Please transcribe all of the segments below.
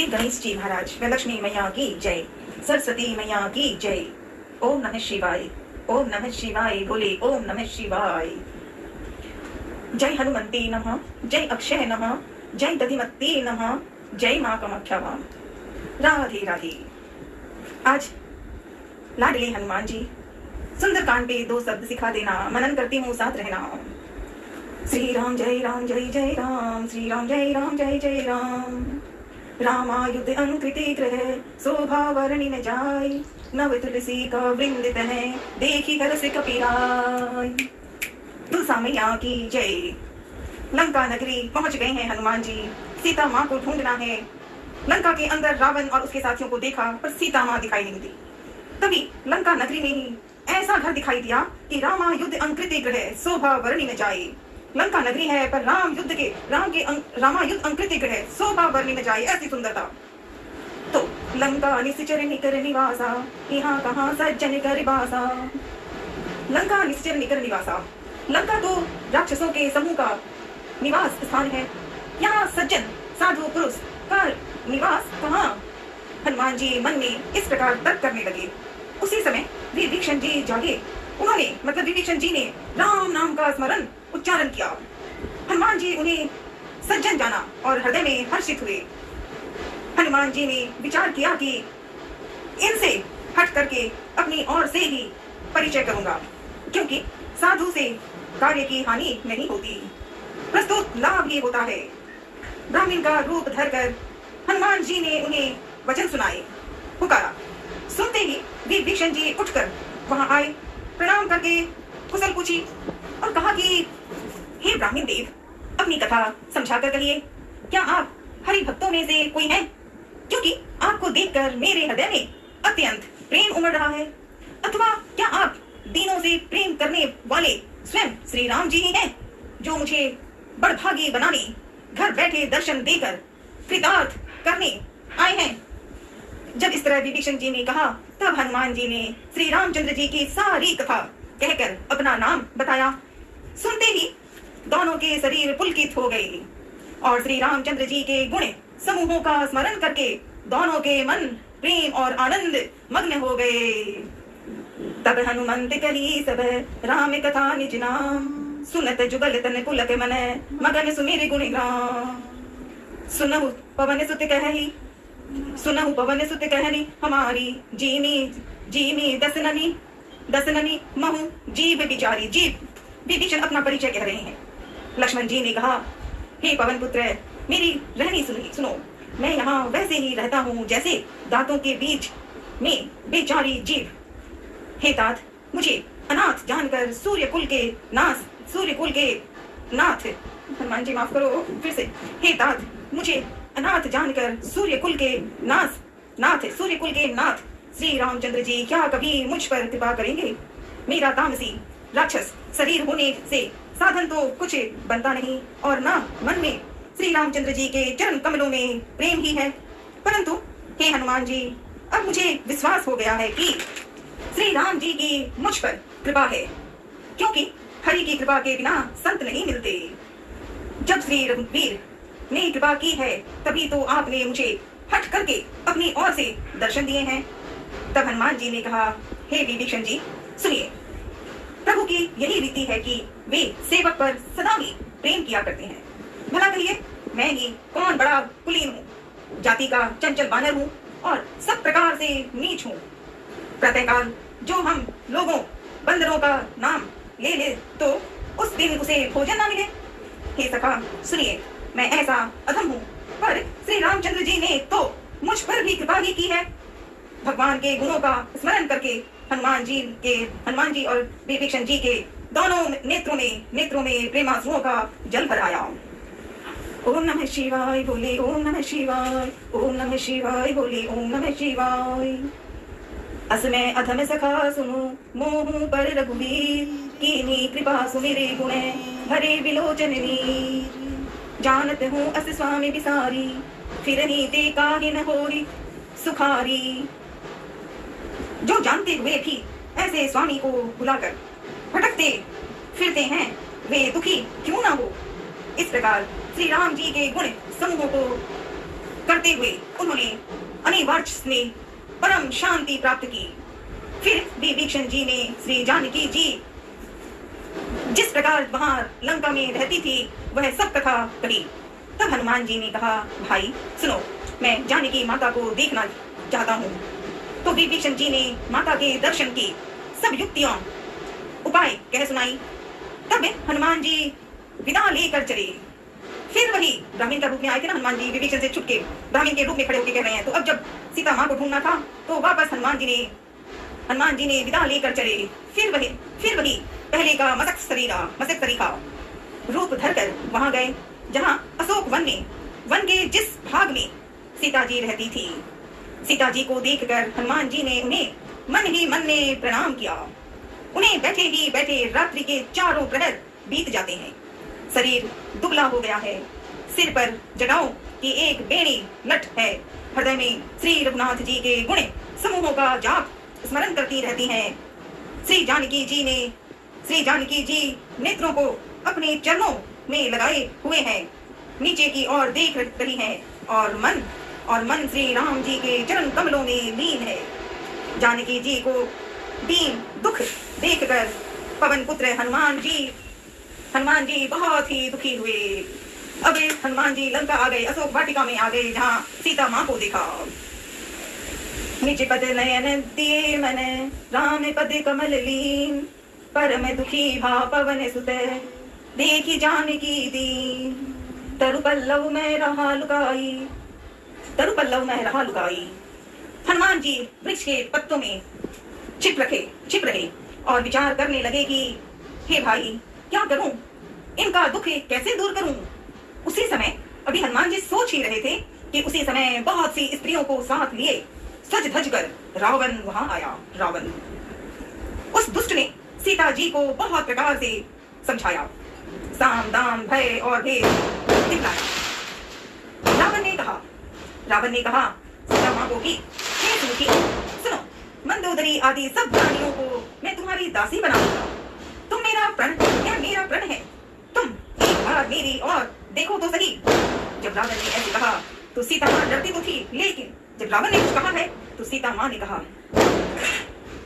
श्री गणेश जी महाराज व लक्ष्मी मैया की जय, सरस्वती मैया की जय। ओम नमः शिवाय, ओम नमः शिवाय, बोले ओम नमः शिवाय। जय हनुमंती नमः, जय अक्षय नमः, जय दधिमती नमः, जय माँ कामाख्या माँ। राधे राधे। आज लाडले हनुमान जी सुंदरकांड पे 2 शब्द सिखा देना, मनन करती हूँ साथ रहना। श्री राम जय राम जय जय राम, श्री राम जय राम जय जय राम। रामायुध अंकृति ग्रह, शोभा वर्णि न जाय, नव तुलसी का वृंदित है, देखी हर से कपिराय। तुलसा मैया की जय। लंका नगरी पहुंच गए हैं हनुमान जी, सीता माँ को ढूंढना है। लंका के अंदर रावण और उसके साथियों को देखा पर सीता माँ दिखाई नहीं दी। तभी लंका नगरी में ही ऐसा घर दिखाई दिया कि रामायुध अंकृति ग्रह, शोभा वर्णि न जाए। लंका नगरी है पर रामायुध अंकृति ग्रह, शोभा वर्णि न जाए, ऐसी सुंदरता। तो लंका निश्चर निकर निवासा, यहाँ कहाँ सज्जन कर बासा। लंका निश्चर निकर निवासा, लंका तो राक्षसों के समूह का निवास स्थान है। यहाँ सज्जन साधु पुरुष का निवास कहाँ। हनुमान जी मन में इस प्रकार तर्क करने लगे। उसी समय विभीषण जी जागे। उन्होंने मतलब विभीषण जी ने राम नाम का स्मरण उच्चारण किया। हनुमान जी उन्हें सज्जन जाना और हृदय में हर्षित हुए। हनुमान जी ने विचार किया कि इनसे हट करके अपनी ओर से ही परिचय करूंगा, क्योंकि साधु से कार्य की हानि नहीं होती, प्रस्तुत लाभ ही होता है। ब्राह्मण का रूप धरकर हनुमान जी ने उन्हें वचन सुनाए, पुकारा। सुनते ही विभीषण जी उठकर वहां आए, प्रणाम करके कुशल पूछी और कहा कि हे ब्राह्मण देव, अपनी कथा समझा कर कहिए, क्या आप हरि भक्तों में से कोई हैं? क्योंकि आपको देखकर मेरे हृदय में अत्यंत प्रेम उमड़ रहा है। अथवा क्या आप दीनों से प्रेम करने वाले स्वयं श्री राम जी ही हैं, जो मुझे बड़भागी बनाने, घर बैठे दर्शन देकर कृतार्थ करने आए हैं? जब इस तरह विभीषण जी ने कहा, तब हनुमान जी ने श्री रामचंद्र जी की सारी कथा कहकर अपना नाम बताया। सुनते ही दोनों के शरीर पुलकित हो गए और श्री रामचंद्र जी के गुण समूहों का स्मरण करके दोनों के मन प्रेम और आनंद मग्न हो गए। तब हनुमंत कही सब राम कथा निज नाम, सुनत जुगल तन पुलक मन, मगन सुमिर गुण गान। सुनहु पवन सुत कहही, सुनहु पवन सुत कहनी, हमारी जीमी दसननी महु जीव बिचारी। जीव विभीषण अपना परिचय कह रहे हैं। लक्ष्मण जी ने कहा, हे पवन पुत्र, मेरी रहनी सुनो। मैं यहाँ वैसे ही रहता हूँ जैसे दांतों के बीच में बेचारी जीव। हे तात, मुझे अनाथ जानकर सूर्य कुल के नाथ, हनुमान जी माफ करो फिर से। हे तात, मुझे अनाथ जानकर सूर्य कुल के नाथ श्री रामचंद्र जी क्या कभी मुझ पर कृपा करेंगे? मेरा तामसी राक्षस शरीर होने से साधन तो कुछ बनता नहीं और ना मन में श्री रामचंद्र जी के चरण कमलों में प्रेम ही है। परंतु हे हनुमान जी, अब मुझे विश्वास हो गया है कि श्री राम जी की मुझ पर कृपा है, क्योंकि हरि की कृपा के बिना संत नहीं मिलते। जब श्री रघुवीर ने कृपा की है, तभी तो आपने मुझे हट करके अपनी ओर से दर्शन दिए हैं। तब हनुमान जी ने कहा, हे विभीषण जी सुनिए, प्रभु की यही रीति है कि वे सेवक पर सदा ही प्रेम किया करते हैं। भला कहिए, मैं ही कौन बड़ा कुलीन हूँ, जाति का चंचल बानर हूँ और सब प्रकार से नीच हूँ। प्रातःकाल जो हम लोगों बंदरों का नाम ले तो उस दिन उसे भोजन ना मिले। हे सखा सुनिए, मैं ऐसा अधम हूँ, पर श्री रामचंद्र जी ने तो मुझ पर भी कृपा ही की है। भगवान के गुणों का स्मरण करके हनुमान जी और विभीषण जी के दोनों नेत्रों में प्रेमाश्रुओं का जल भर आया। ओम नमः शिवाय, बोले ओम नमः शिवाय, ओम नमः शिवाय, बोले ओम नमः शिवाय। असमय अधम सखा सुनो, मोह पर रघुवीर, कीनी कृपा सुमिरे गुण, भरे विलोचन नीर। जानत हूँ अस स्वामी बिसारी, फिरनी ते काहि न होई सुखारी। जो जानते हुए भी ऐसे स्वामी को बुलाकर भटकते फिरते हैं, वे दुखी क्यों ना हो। इस प्रकार श्री राम जी के गुण समूहों को करते हुए उन्होंने अनिवार्य ने परम शांति प्राप्त की। फिर विभीषण जी ने श्री जानकी जी जिस प्रकार वहां लंका में रहती थी वह सब कथा कही। तब हनुमान जी ने कहा, भाई सुनो, मैं जानकी माता को देखना चाहता हूँ। तो विभीषण जी ने माता के दर्शन की सब युक्तियां उपाय कह सुनाई। तब हनुमान जी विदा लेकर चले। फिर वही ब्राह्मण का रूप में आए थे ना हनुमान जी, विभीषण से छुप के ब्राह्मण के रूप में खड़े होकर कह रहे हैं। तो अब जब सीता माँ को ढूंढना था तो वापस हनुमान जी ने विदा लेकर चले। फिर वही पहले का मसक सरीखा रूप धरकर वहां गए जहां अशोक वन के जिस भाग में सीता जी रहती थी। सीता जी को देखकर हनुमान जी ने उन्हें मन ही मन में प्रणाम किया। उन्हें बैठे ही बैठे रात्रि के चारों प्रहर बीत जाते हैं। शरीर दुबला हो गया है, सिर पर जटाओं की एक बेड़ी लट है। हृदय में श्री रघुनाथ जी के गुण समूहों का जाप स्मरण करती रहती हैं। श्री जानकी जी नेत्रों को अपने चरणों में लगाए हुए हैं, नीचे की ओर देख रही हैं और मन श्री राम जी के चरण कमलों में लीन है। जानकी जी को दीन दुख देखकर पवन पुत्र हनुमान जी बहुत ही दुखी हुए। अब हनुमान जी लंका आ गए, अशोक वाटिका में आ गए जहाँ सीता माँ को देखा। निज पद नयन दिए मन राम पद कमल लीन, परम दुखी भा पवन सुत देखी जानकी दीन। तरु पल्लव में रहा लुकाई। हनुमान जी वृक्ष के पत्तों में छिप रहे और विचार करने लगे कि हे भाई, क्या करूं, इनका दुख कैसे दूर करूं। उसी समय अभी हनुमान जी सोच ही रहे थे कि उसी समय बहुत सी स्त्रियों को साथ लिए सज धज कर रावण वहां आया। रावण उस दुष्ट ने सीता जी को बहुत प्रकार से समझाया, साम दाम भय और भेद दिखलाया। रावण ने कहा सीता माँ को कि हे सुमुखी, सुनो, मंदोदरी आदि सब प्राणियों को मैं तुम्हारी दासी बनाऊंगा। तुम मेरा प्रण है। तुम एक बार मेरी और देखो तो सही। जब रावण ने ऐसे कहा तो सीता माँ डरती तो थी, लेकिन जब रावण ने कुछ कहा है तो सीता माँ ने कहा।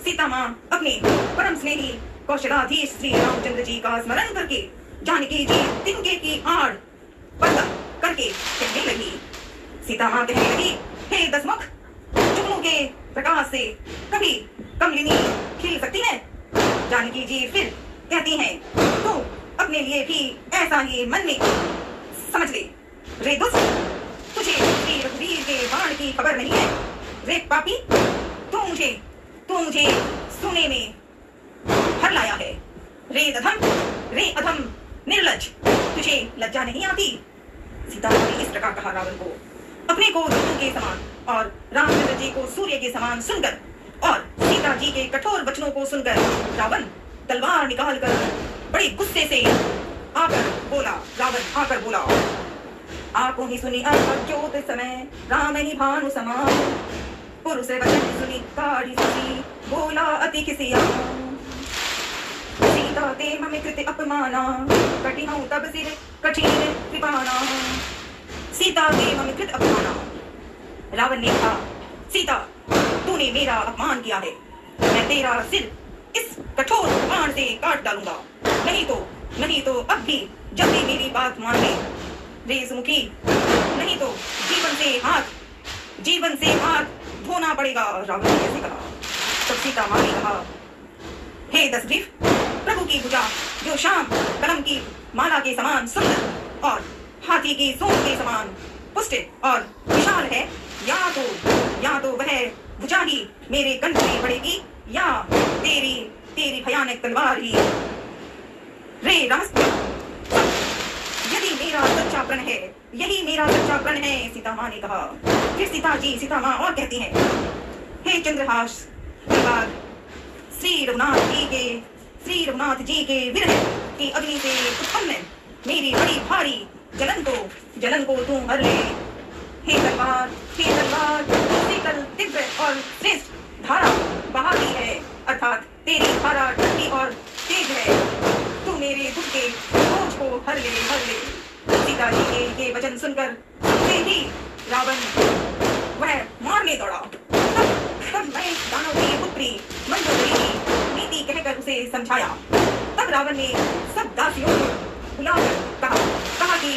सीता माँ अपने परम स्नेही कौशलाधीश श्री रामचंद्र जी का स्मरण करके जानकी जी तिनके की आड़ पर्दा करके कहने लगी। सीता माँ कहने लगी, हे दसमुख, जुगनू के प्रकाश से कभी कमलिनी खिल सकती है। जानकी जी फिर कहती हैं, तो अपने लिए भी ऐसा ही मन में समझ ले। रे दुष्ट, तुझे श्री रघुवीर के बाण की खबर नहीं है। रे पापी, तू मुझे सोने में हर लाया है। रे अधम निर्लज, तुझे लज्जा नहीं आती। सीता ने इस प्रकार कहा रावण को। अपने को रुद्र के समान और रामचंद्र जी को सूर्य के समान सुनकर और सीता जी के कठोर वचनों को सुनकर रावण तलवार निकालकर बड़े गुस्से से रावण आकर बोला, आंखों ही सुनी ज्योत समय राम ही भानु समान, पुरुष वचन सुनी काढ़ी सुनी बोला अति खिसिया। सीता ते मम कृत अपमाना कठिनौ तब सिर कठिन कृपाना। सीता ते मम कृत अपमाना। रावण ने कहा, सीता, तूने मेरा अपमान किया है, मैं तेरा सिर इस कठोर बाण से काट डालूंगा। नहीं तो अब भी जल्दी मेरी बात मान ले। रे सुमुखी, नहीं तो जीवन से हाथ धोना पड़ेगा। रावण ने ऐसे कहा। तब सीता माँ ने कहा, हे दशग्रीव, प्रभु की भुजा जो श्याम कलम की माला के समान सुंदर और हाथी की सूंड के समान पुष्ट और विशाल है, या तो वह भुजा ही मेरे कंठ में पड़ेगी या तेरी भयानक तलवार ही। रे रहस्य, यदि मेरा सच्चा प्रण है, यही मेरा सच्चा प्रण है। सीता माँ ने कहा। फिर सीता माँ और कहती हैं, हे चंद्रहास, श्री रघुनाथ जी के विरह की अग्नि से उत्पन्न मेरी बड़ी भारी जलन को तू हर ले। हे तलवार, शीतल तीव्र और श्रेष्ठ धारा बहाती है, अर्थात तेरी धारा ठंडी और तेज है। तू मेरे दुख के बोझ को हर ले। सीता जी के ये वचन सुनकर ही रावण वह मारने दौड़ा। तब मैं दानव की पुत्री मंदोदरी की नीति कहकर उसे समझाया। तब रावण ने सब दासियों को बुलाकर कहा कि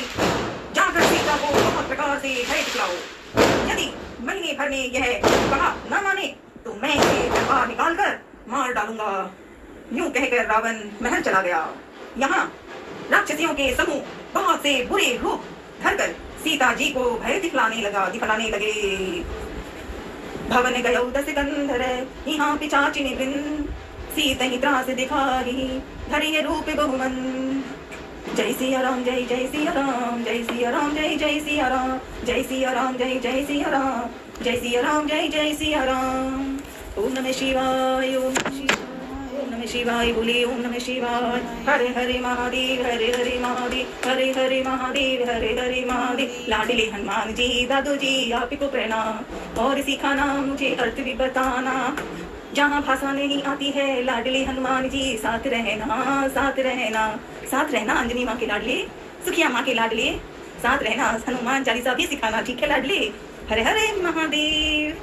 जाकर सीता को बहुत प्रकार से भय दिखलाओ। यदि महीने भर में यह कहा न माने तो मैं इसे तलवार निकालकर मार डालूंगा। यूं कहकर रावण महल चला गया। यहाँ राक्षसियों के समूह बहुत से बुरे रूप धरकर सीता जी को भय दिखलाने लगे। भवन गयो दस गंधर यहाँ पिचाचिनि वृंद सीता ही त्रास दिखाई धरिय रूप बहुमन। जय सिया राम जय जय सिया राम जय सिया राम जय जय सिया राम जय सिया राम जय जय सिया राम जय सिया राम जय जय सिया राम। ओम नमः शिवाय ओम नमः शिवाय बोले ओम नमः शिवाय। हरे हरे महादेव हरे हरे महादेव हरे हरे महादेव हरे हरे महादेव। लाडले हनुमान जी दादू जी आपको प्रणाम और सिखाना मुझे अर्थ भी बताना। जहाँ भाषा नहीं आती है लाडले हनुमान जी साथ रहना साथ रहना साथ रहना। अंजनी माँ के लाडले सुखिया माँ के लाडले साथ रहना। हनुमान चालीसा भी सिखाना ठीक है लाडले। हरे हरे महादेव।